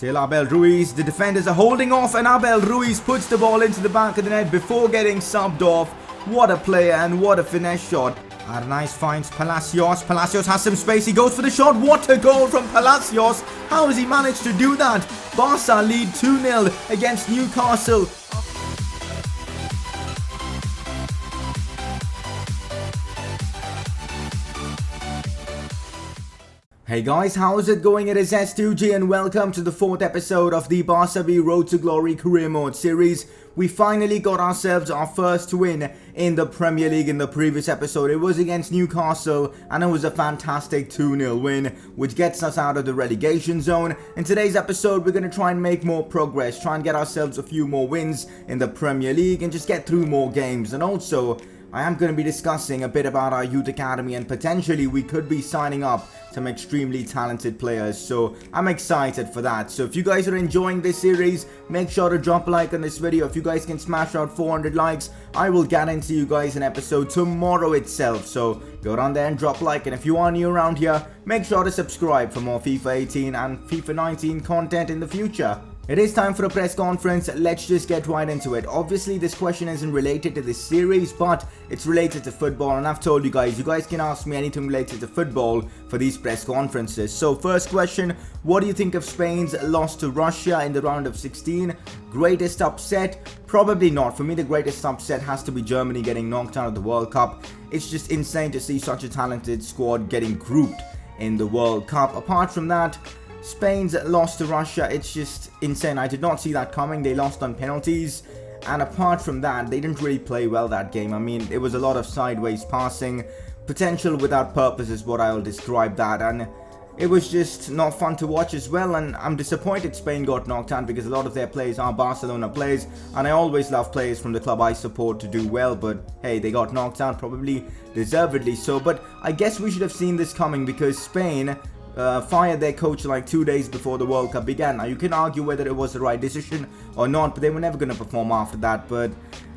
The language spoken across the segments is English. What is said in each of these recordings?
Still Abel Ruiz. The defenders are holding off and Abel Ruiz puts the ball into the back of the net before getting subbed off. What a player and what a finesse shot. Arnaiz finds Palacios. Palacios has some space. He goes for the shot. What a goal from Palacios. How has he managed to do that? Barca lead 2-0 against Newcastle. Hey guys, how's it going? It is S2G and welcome to the 4th episode of the Barca v Road to Glory career mode series. We finally got ourselves our first win in the Premier League. In the previous episode, it was against Newcastle and it was a fantastic 2-0 win, which gets us out of the relegation zone. In today's episode, we're going to try and make more progress, try and get ourselves a few more wins in the Premier League and just get through more games. And also, I am going to be discussing a bit about our youth academy and potentially we could be signing up some extremely talented players, so I'm excited for that. So if you guys are enjoying this series, make sure to drop a like on this video. If you guys can smash out 400 likes, I will guarantee you guys an episode tomorrow itself. So go down there and drop a like, and if you are new around here, make sure to subscribe for more FIFA 18 and FIFA 19 content in the future. It is time for a press conference. Let's just get right into it. Obviously, this question isn't related to this series, but it's related to football. And I've told you guys can ask me anything related to football for these press conferences. So first question, what do you think of Spain's loss to Russia in the round of 16? Greatest upset? Probably not. For me, the greatest upset has to be Germany getting knocked out of the World Cup. It's just insane to see such a talented squad getting grouped in the World Cup. Apart from that, Spain's loss to Russia, it's just insane. I did not see that coming. They lost on penalties. And apart from that, they didn't really play well that game. I mean, it was a lot of sideways passing. Potential without purpose is what I'll describe that. And it was just not fun to watch as well. And I'm disappointed Spain got knocked out because a lot of their players are Barcelona players. And I always love players from the club I support to do well. But hey, they got knocked out, probably deservedly so. But I guess we should have seen this coming because Spain fired their coach like 2 days before the World Cup began. Now you can argue whether it was the right decision or not, but they were never going to perform after that. But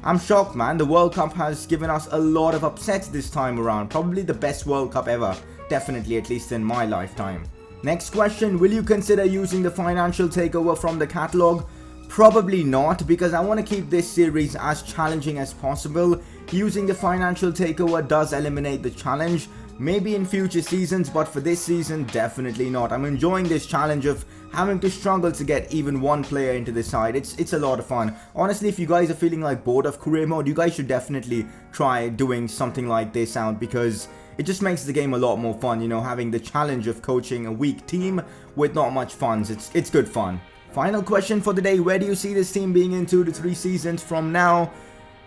I'm shocked, man. The World Cup has given us a lot of upsets this time around. Probably the best World Cup ever. Definitely, at least in my lifetime. Next question, will you consider using the financial takeover from the catalogue? Probably not, because I want to keep this series as challenging as possible. Using the financial takeover does eliminate the challenge. Maybe in future seasons, but for this season, definitely not. I'm enjoying this challenge of having to struggle to get even one player into the side. It's a lot of fun. Honestly, if you guys are feeling like bored of career mode, you guys should definitely try doing something like this out because it just makes the game a lot more fun, you know, having the challenge of coaching a weak team with not much funds. It's good fun. Final question for the day, where do you see this team being in 2 to 3 seasons from now?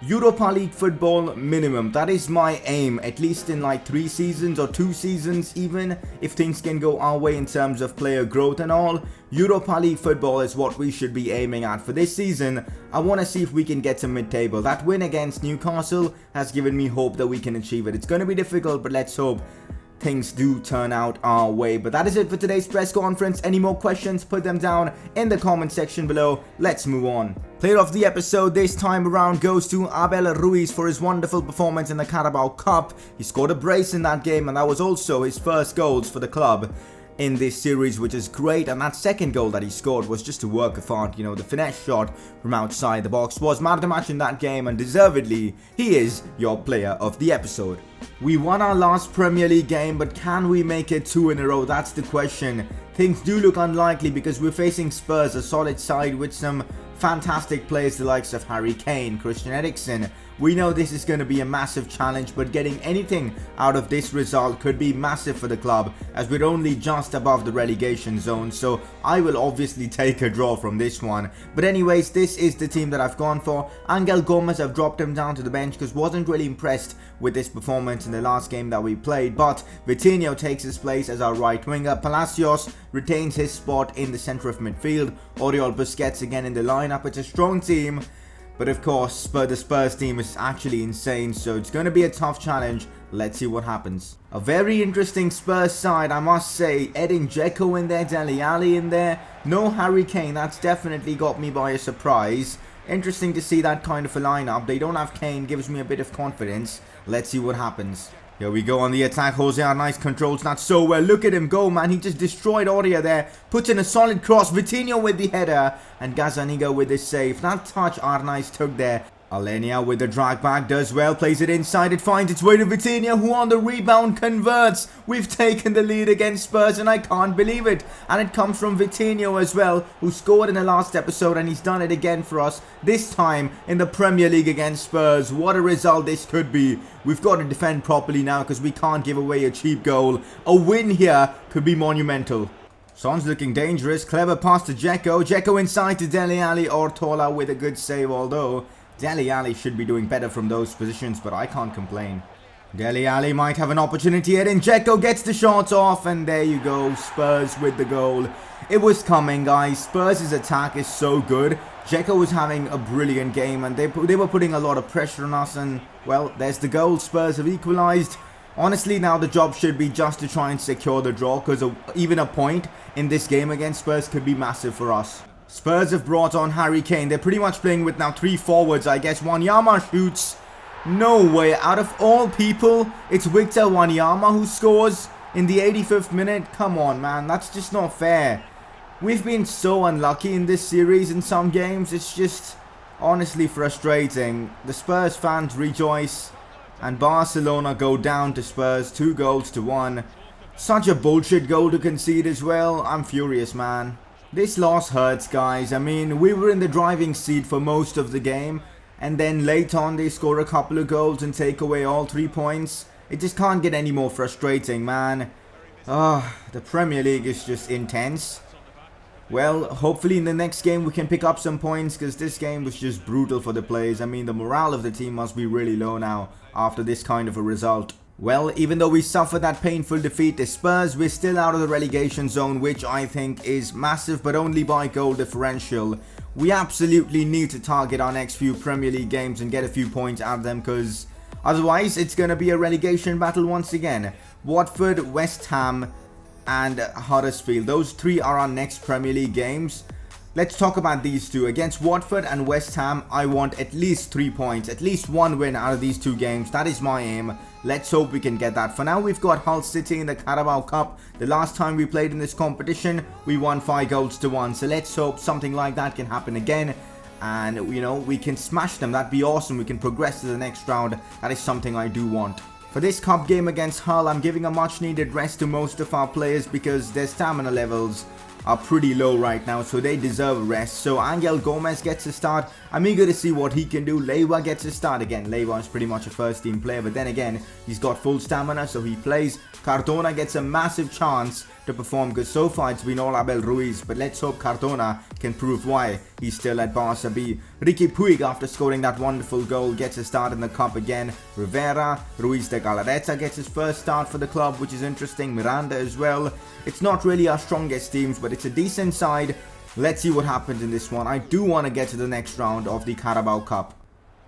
Europa League football minimum. That is my aim, at least in like 3 seasons or 2 seasons even, if things can go our way in terms of player growth and all. Europa League football is what we should be aiming at for this season. I want to see if we can get to mid-table. That win against Newcastle has given me hope that we can achieve it. It's going to be difficult, but let's hope things do turn out our way. But that is it for today's press conference. Any more questions, put them down in the comment section below. Let's move on. Player of the episode this time around goes to Abel Ruiz for his wonderful performance in the Carabao Cup. He scored a brace in that game and that was also his first goals for the club in this series, which is great. And that second goal that he scored was just a work of art. You know, the finesse shot from outside the box was man of the match in that game, and deservedly, he is your player of the episode. We won our last Premier League game, but can we make it 2 in a row? That's the question. Things do look unlikely because we're facing Spurs, a solid side with some fantastic players, the likes of Harry Kane, Christian Eriksen. We know this is going to be a massive challenge, but getting anything out of this result could be massive for the club as we're only just above the relegation zone, so I will obviously take a draw from this one. But anyways, this is the team that I've gone for. Angel Gomes, I've dropped him down to the bench because wasn't really impressed with this performance in the last game that we played, but Vitinho takes his place as our right winger. Palacios retains his spot in the centre of midfield. Oriol Busquets again in the lineup. It's a strong team. But of course, the Spurs team is actually insane, so it's going to be a tough challenge. Let's see what happens. A very interesting Spurs side, I must say. Edin Dzeko in there, Dele Alli in there. No Harry Kane, that's definitely got me by a surprise. Interesting to see that kind of a lineup. They don't have Kane, gives me a bit of confidence. Let's see what happens. Here we go on the attack. Jose nice controls that so well. Look at him go, man. He just destroyed Aurea there. Puts in a solid cross. Vitinho with the header. And Gazzaniga with the save. That touch Arnaiz took there. Alenia with the drag back does well, plays it inside, it finds its way to Vitinho, who on the rebound converts. We've taken the lead against Spurs and I can't believe it. And it comes from Vitinho as well, who scored in the last episode, and he's done it again for us, this time in the Premier League against Spurs. What a result this could be. We've got to defend properly now because we can't give away a cheap goal. A win here could be monumental. Son's looking dangerous, clever pass to Dzeko. Dzeko inside to Dele Alli, Ortola with a good save, although Dele Alli should be doing better from those positions, but I can't complain. Dele Alli might have an opportunity here, and Dzeko gets the shots off, and there you go, Spurs with the goal. It was coming, guys. Spurs' attack is so good. Dzeko was having a brilliant game, and they were putting a lot of pressure on us, and, well, there's the goal. Spurs have equalised. Honestly, now the job should be just to try and secure the draw, because even a point in this game against Spurs could be massive for us. Spurs have brought on Harry Kane. They're pretty much playing with now 3 forwards, I guess. Wanyama shoots. No way. Out of all people, it's Victor Wanyama who scores in the 85th minute. Come on, man. That's just not fair. We've been so unlucky in this series in some games. It's just honestly frustrating. The Spurs fans rejoice, and Barcelona go down to Spurs 2-1. Such a bullshit goal to concede as well. I'm furious, man. This loss hurts, guys. I mean, we were in the driving seat for most of the game, and then late on they score a couple of goals and take away all 3 points. It just can't get any more frustrating, man. The Premier League is just intense. Well, hopefully in the next game we can pick up some points, because this game was just brutal for the players. I mean, the morale of the team must be really low now after this kind of a result. Well, even though we suffered that painful defeat to Spurs, we're still out of the relegation zone, which I think is massive, but only by goal differential. We absolutely need to target our next few Premier League games and get a few points out of them, because otherwise it's going to be a relegation battle once again. Watford, West Ham and Huddersfield. Those 3 are our next Premier League games. Let's talk about these two. Against Watford and West Ham, I want at least 3 points. At least 1 win out of these 2 games. That is my aim. Let's hope we can get that. For now, we've got Hull City in the Carabao Cup. The last time we played in this competition, we won 5-1. So let's hope something like that can happen again. And, you know, we can smash them. That'd be awesome. We can progress to the next round. That is something I do want. For this cup game against Hull, I'm giving a much needed rest to most of our players because their stamina levels are pretty low right now, so they deserve a rest. So Angel Gomes gets a start. I'm eager to see what he can do. Leiva gets a start again. Leiva is pretty much a first team player, but then again, he's got full stamina, so he plays. Cardona gets a massive chance to perform because so far it's been all Abel Ruiz, but let's hope Cardona can prove why he's still at Barca B. Ricky Puig, after scoring that wonderful goal, gets a start in the cup again. Rivera, Ruiz de Galarreta gets his first start for the club, which is interesting. Miranda as well. It's not really our strongest teams, but it's a decent side. Let's see what happens in this one. I do want to get to the next round of the Carabao Cup.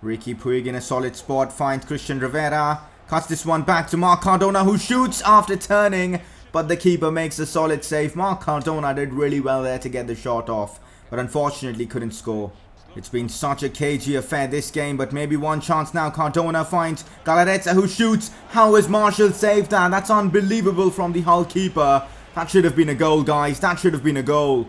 Ricky Puig in a solid spot, finds Christian Rivera, cuts this one back to Marc Cardona, who shoots after turning, but the keeper makes a solid save. Marc Cardona did really well there to get the shot off, but unfortunately couldn't score. It's been such a cagey affair this game, but maybe one chance now. Cardona finds Galarreta, who shoots. How has Marshall saved that? That's unbelievable from the Hull keeper. That should have been a goal, guys. That should have been a goal.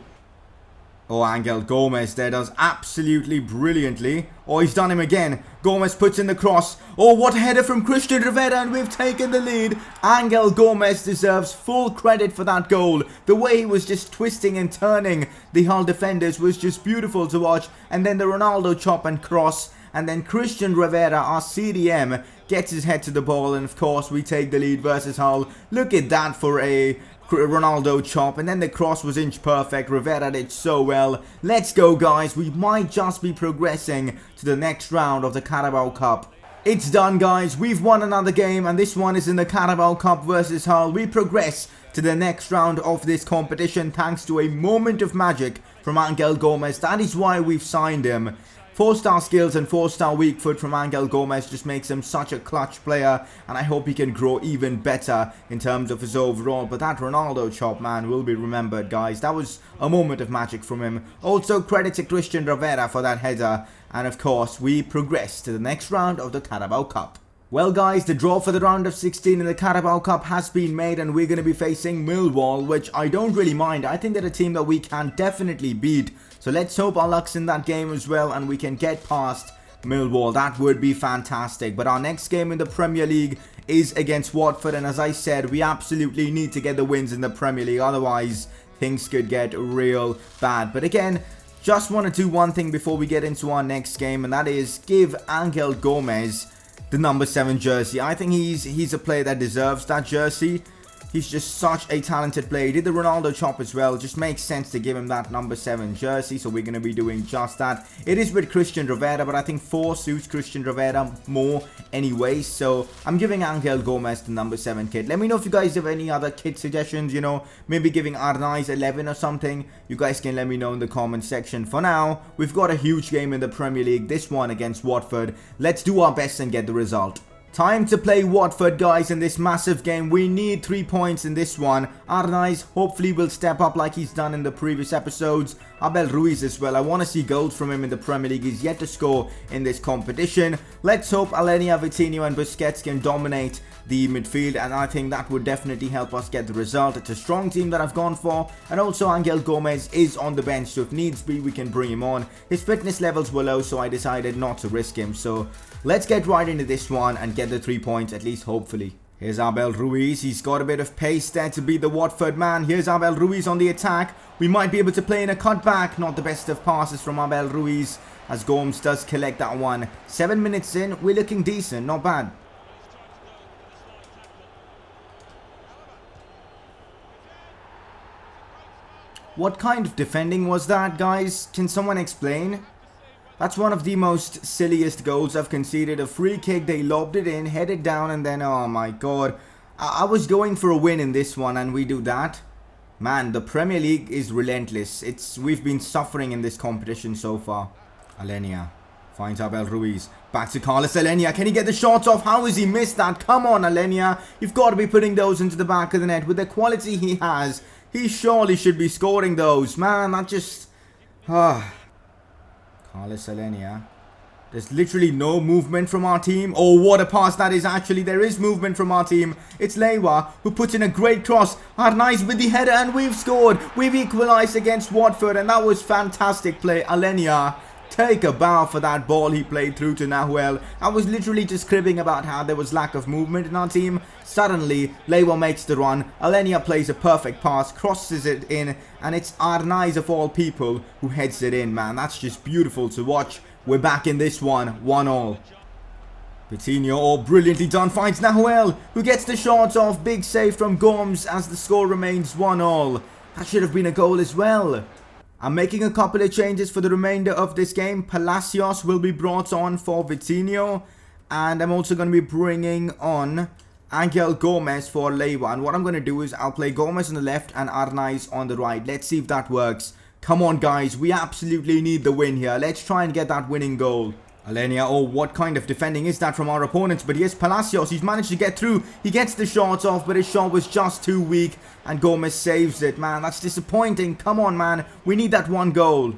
Oh, Angel Gomes there does absolutely brilliantly. Oh, he's done him again. Gomes puts in the cross. Oh, what a header from Christian Rivera, and we've taken the lead. Angel Gomes deserves full credit for that goal. The way he was just twisting and turning the Hull defenders was just beautiful to watch. And then the Ronaldo chop and cross. And then Christian Rivera, our CDM, gets his head to the ball. And of course, we take the lead versus Hull. Look at that for a Ronaldo chop, and then the cross was inch perfect. Rivera did so well. Let's go, guys. We might just be progressing to the next round of the Carabao Cup. It's done, guys. We've won another game, and this one is in the Carabao Cup versus Hull. We progress to the next round of this competition thanks to a moment of magic from Angel Gomes. That is why we've signed him. 4-star skills and 4-star weak foot from Angel Gomes just makes him such a clutch player, and I hope he can grow even better in terms of his overall. But that Ronaldo chop, man, will be remembered, guys. That was a moment of magic from him. Also, credit to Christian Rivera for that header. And of course, we progress to the next round of the Carabao Cup. Well guys, the draw for the round of 16 in the Carabao Cup has been made and we're going to be facing Millwall, which I don't really mind. I think they're a team that we can definitely beat. So let's hope our luck's in that game as well and we can get past Millwall. That would be fantastic. But our next game in the Premier League is against Watford, and as I said, we absolutely need to get the wins in the Premier League, otherwise things could get real bad. But again, just want to do one thing before we get into our next game, and that is give Angel Gomes the number 7 jersey. I think he's a player that deserves that jersey. He's just such a talented player. He did the Ronaldo chop as well. It just makes sense to give him that number 7 jersey. So we're going to be doing just that. It is with Christian Rivera, but I think 4 suits Christian Rivera more anyway. So I'm giving Angel Gomes the number 7 kit. Let me know if you guys have any other kit suggestions. You know, maybe giving Arnaiz 11 or something. You guys can let me know in the comment section. For now, we've got a huge game in the Premier League. This one against Watford. Let's do our best and get the result. Time to play Watford, guys, in this massive game. We need 3 points in this one. Arnaiz hopefully will step up like he's done in the previous episodes. Abel Ruiz as well. I want to see goals from him in the Premier League. He's yet to score in this competition. Let's hope Alenia, Vitinho and Busquets can dominate the midfield, and I think that would definitely help us get the result. It's a strong team that I've gone for, and also Angel Gomes is on the bench, so if needs be we can bring him on. His fitness levels were low, so I decided not to risk him. So let's get right into this one and get the 3 points, at least hopefully. Here's Abel Ruiz. He's got a bit of pace there to be the Watford man. Here's Abel Ruiz on the attack. We might be able to play in a cutback. Not the best of passes from Abel Ruiz, as Gomes does collect that one. 7 minutes in, we're looking decent, not bad. What kind of defending was that, guys? Can someone explain? That's one of the most silliest goals I've conceded. A free kick, they lobbed it in, headed down, and then, oh my god. I was going for a win in this one, and we do that. Man, the Premier League is relentless. We've been suffering in this competition so far. Alenia finds Abel Ruiz. Back to Carlos Alenia. Can he get the shots off? How has he missed that? Come on, Alenia. You've got to be putting those into the back of the net. With the quality he has, he surely should be scoring those. Man, that just... Carlos Alenia. There's literally no movement from our team. Oh, what a pass that is. Actually, there is movement from our team. It's Leiva who puts in a great cross. Arnaiz with the header, and we've scored. We've equalized against Watford, and that was fantastic play. Alenia, take a bow for that ball he played through to Nahuel. I was literally just cribbing about how there was lack of movement in our team. Suddenly, Leiva makes the run. Alenia plays a perfect pass, crosses it in, and it's Arnaiz of all people who heads it in, man. That's just beautiful to watch. We're back in this one, 1-1. Vitinho, oh, brilliantly done, finds Nahuel, who gets the shot off. Big save from Gomes as the score remains 1-1. That should have been a goal as well. I'm making a couple of changes for the remainder of this game. Palacios will be brought on for Vitinho, and I'm also going to be bringing on Angel Gomes for Leiva. And what I'm going to do is I'll play Gomes on the left and Arnaiz on the right. Let's see if that works. Come on, guys. We absolutely need the win here. Let's try and get that winning goal. Alenia, oh, what kind of defending is that from our opponents? But here's Palacios. He's managed to get through. He gets the shot off, but his shot was just too weak. And Gomes saves it. Man, that's disappointing. Come on, man. We need that one goal.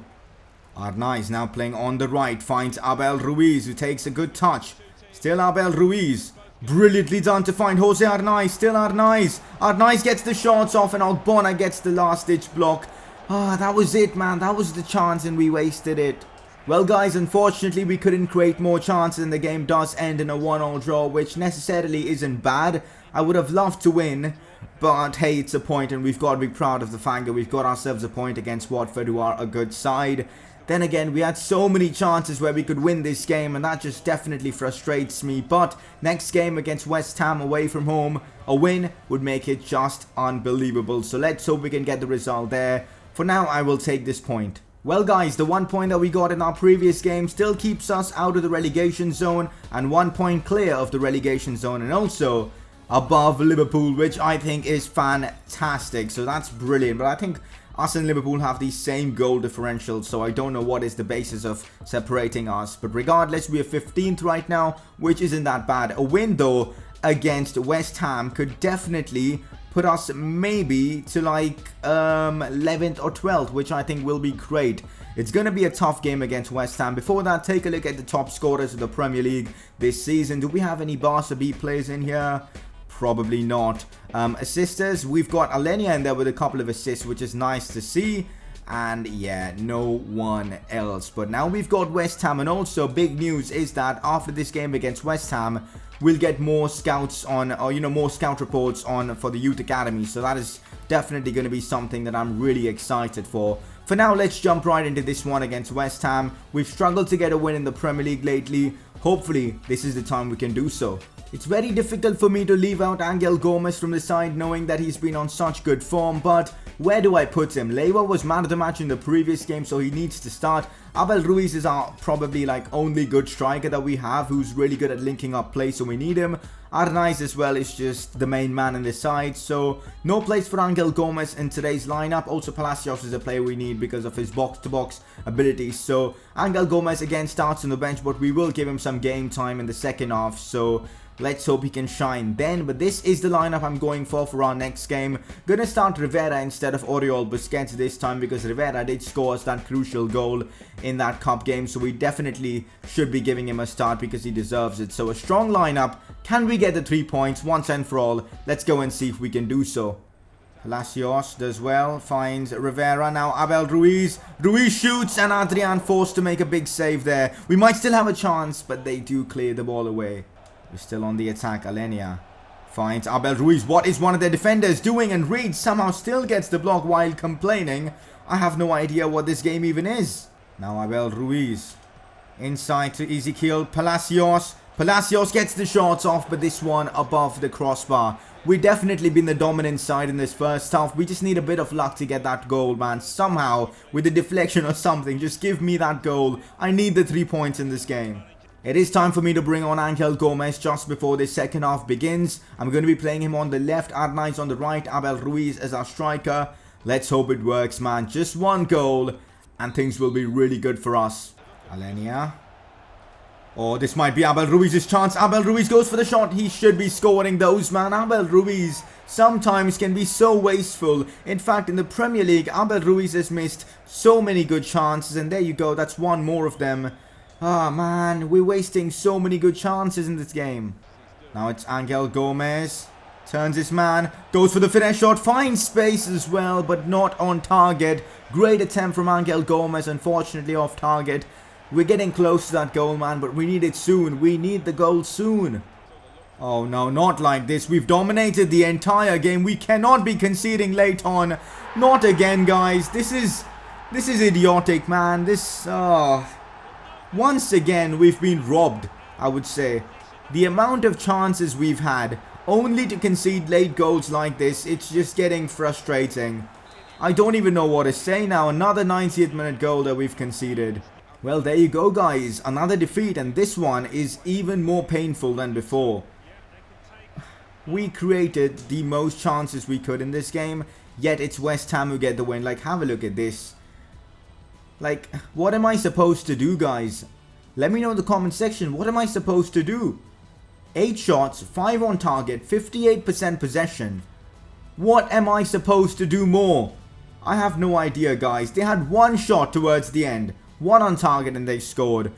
Arnaiz now playing on the right. Finds Abel Ruiz, who takes a good touch. Still Abel Ruiz. Brilliantly done to find Jose Arnaiz. Still Arnaiz. Arnaiz gets the shots off, and Ogbonna gets the last-ditch block. Ah, that was it, man. That was the chance, and we wasted it. Well, guys, unfortunately, we couldn't create more chances, and the game does end in a 1-1 draw, which necessarily isn't bad. I would have loved to win, but hey, it's a point, and we've got to be proud of the fact that we've got ourselves a point against Watford, who are a good side. Then again, we had so many chances where we could win this game, and that just definitely frustrates me. But next game against West Ham away from home, a win would make it just unbelievable. So let's hope we can get the result there. For now, I will take this point. Well, guys, the 1 point that we got in our previous game still keeps us out of the relegation zone and 1 point clear of the relegation zone, and also above Liverpool, which I think is fantastic. So that's brilliant. But I think us and Liverpool have the same goal differential, so I don't know what is the basis of separating us. But regardless, we are 15th right now, which isn't that bad. A win, though, against West Ham could definitely put us maybe to like 11th or 12th, which I think will be great. It's going to be a tough game against West Ham. Before that, take a look at the top scorers of the Premier League this season. Do we have any Barca B players in here? Probably not. Assisters, we've got Alenia in there with a couple of assists, which is nice to see. And yeah, no one else. But now we've got West Ham, and also big news is that after this game against West Ham, we'll get more scouts on, or more scout reports on for the youth academy. So that is definitely going to be something that I'm really excited for. For now, let's jump right into this one against West Ham. We've struggled to get a win in the Premier League lately. Hopefully, this is the time we can do so. It's very difficult for me to leave out Angel Gomes from the side, knowing that he's been on such good form, but where do I put him? Leiva was man of the match in the previous game, so he needs to start. Abel Ruiz is our probably like only good striker that we have, who's really good at linking up play, so we need him. Arnaiz as well is just the main man in the side, so no place for Angel Gomes in today's lineup. Also, Palacios is a player we need because of his box-to-box abilities, so Angel Gomes again starts on the bench, but we will give him some game time in the second half, so let's hope he can shine then. But this is the lineup I'm going for our next game. Gonna start Rivera instead of Oriol Busquets this time, because Rivera did score us that crucial goal in that cup game, so we definitely should be giving him a start because he deserves it. So a strong lineup. Can we get the 3 points once and for all? Let's go and see if we can do so. Palacios does well, finds Rivera. Now Abel Ruiz. Ruiz shoots, and Adrian forced to make a big save there. We might still have a chance, but they do clear the ball away. We're still on the attack. Alenia finds Abel Ruiz. What is one of their defenders doing? And Reed somehow still gets the block while complaining. I have no idea what this game even is. Now Abel Ruiz. Inside to Ezequiel Palacios. Palacios gets the shots off, but this one above the crossbar. We've definitely been the dominant side in this first half. We just need a bit of luck to get that goal, man. Somehow, with a deflection or something, just give me that goal. I need the 3 points in this game. It is time for me to bring on Angel Gomes just before this second half begins. I'm going to be playing him on the left, Arnaiz on the right, Abel Ruiz as our striker. Let's hope it works, man. Just one goal and things will be really good for us. Alenia. Oh, this might be Abel Ruiz's chance. Abel Ruiz goes for the shot. He should be scoring those, man. Abel Ruiz sometimes can be so wasteful. In fact, in the Premier League, Abel Ruiz has missed so many good chances. And there you go. That's one more of them. Ah, man. We're wasting so many good chances in this game. Now it's Angel Gomes. Turns his man. Goes for the finish shot. Finds space as well, but not on target. Great attempt from Angel Gomes. Unfortunately, off target. We're getting close to that goal, man, but we need it soon. We need the goal soon. Oh, no, not like this. We've dominated the entire game. We cannot be conceding late on. Not again, guys. This is idiotic, man. Once again, we've been robbed, I would say. The amount of chances we've had, only to concede late goals like this, it's just getting frustrating. I don't even know what to say now. Another 90th minute goal that we've conceded. Well, there you go, guys. Another defeat, and this one is even more painful than before. We created the most chances we could in this game, yet it's West Ham who get the win. Like, have a look at this. Like, what am I supposed to do, guys? Let me know in the comment section. What am I supposed to do? 8 shots, 5 on target, 58% possession. What am I supposed to do more? I have no idea, guys. They had 1 shot towards the end. 1 on target and they scored.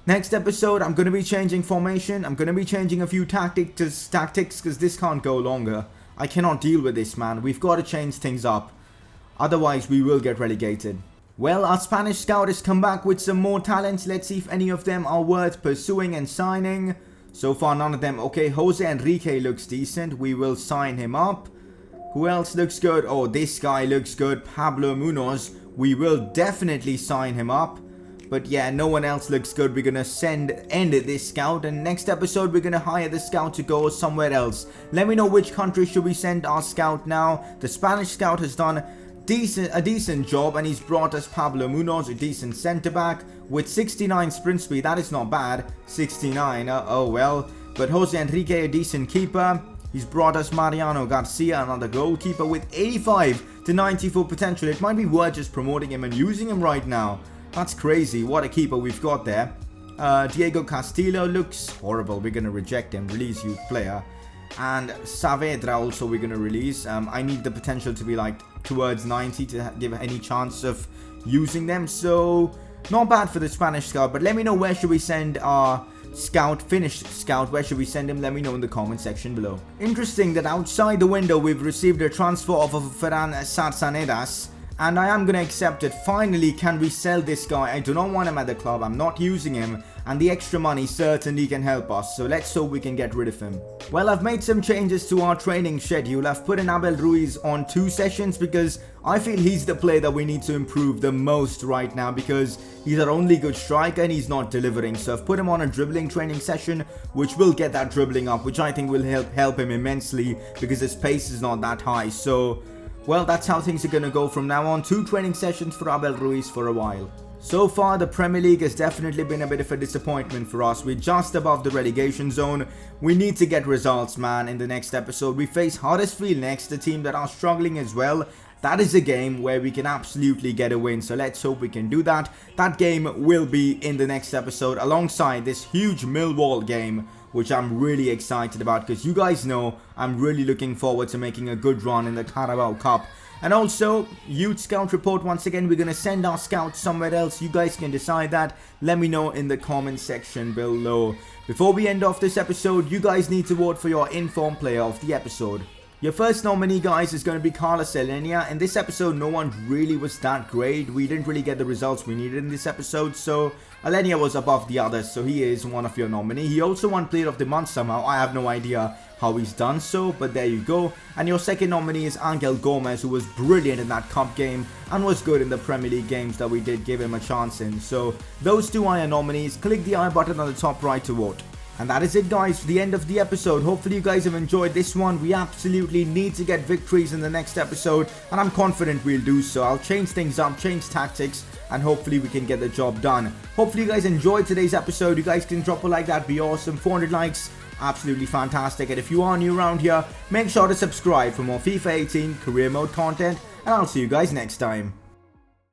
Next episode, I'm going to be changing formation. I'm going to be changing a few tactics because this can't go longer. I cannot deal with this, man. We've got to change things up. Otherwise, we will get relegated. Well, our Spanish scout has come back with some more talents. Let's see if any of them are worth pursuing and signing. So far, none of them. Okay, Jose Enrique looks decent. We will sign him up. Who else looks good? Oh, this guy looks good. Pablo Munoz. We will definitely sign him up. But yeah, no one else looks good. We're going to end this scout. And next episode, we're going to hire the scout to go somewhere else. Let me know which country should we send our scout now. The Spanish scout has done a decent job. And he's brought us Pablo Munoz, a decent centre-back. With 69 sprint speed. That is not bad. 69. Oh well. But Jose Enrique, a decent keeper. He's brought us Mariano Garcia, another goalkeeper with 85 to 94 potential. It might be worth just promoting him and using him right now. That's crazy. What a keeper we've got there. Diego Castillo looks horrible. We're going to reject him. Release youth player. And Saavedra also we're going to release. I need the potential to be like towards 90 to give any chance of using them. So not bad for the Spanish scout. But let me know, where should we send our scout, Finnish scout? Where should we send him? Let me know in the comment section below. Interesting that outside the window we've received a transfer offer for Ferran Sarsanedas, and I am going to accept it. Finally, can we sell this guy? I do not want him at the club. I'm not using him, and the extra money certainly can help us. So let's hope we can get rid of him. Well, I've made some changes to our training schedule. I've put in Abel Ruiz on 2 sessions because I feel he's the player that we need to improve the most right now, because he's our only good striker and he's not delivering. So I've put him on a dribbling training session, which will get that dribbling up, which I think will help him immensely because his pace is not that high. So well, that's how things are going to go from now on. 2 training sessions for Abel Ruiz for a while. So far, the Premier League has definitely been a bit of a disappointment for us. We're just above the relegation zone. We need to get results, man. In the next episode, we face Huddersfield next, a team that are struggling as well. That is a game where we can absolutely get a win. So let's hope we can do that. That game will be in the next episode alongside this huge Millwall game, which I'm really excited about because you guys know I'm really looking forward to making a good run in the Carabao Cup. And also, youth scout report. Once again, we're going to send our scouts somewhere else. You guys can decide that. Let me know in the comment section below. Before we end off this episode, you guys need to vote for your informed player of the episode. Your first nominee, guys, is going to be Carlos Alenia. In this episode, no one really was that great. We didn't really get the results we needed in this episode, so Alenia was above the others, so he is one of your nominee. He also won Player of the Month somehow. I have no idea how he's done so, but there you go. And your second nominee is Angel Gomes, who was brilliant in that cup game and was good in the Premier League games that we did give him a chance in. So those 2 are your nominees. Click the I button on the top right to vote. And that is it, guys, for the end of the episode. Hopefully you guys have enjoyed this one. We absolutely need to get victories in the next episode, and I'm confident we'll do so. I'll change things up, change tactics, and hopefully we can get the job done. Hopefully you guys enjoyed today's episode. You guys can drop a like, that'd be awesome. 400 likes, absolutely fantastic. And if you are new around here, make sure to subscribe for more FIFA 18 career mode content, and I'll see you guys next time.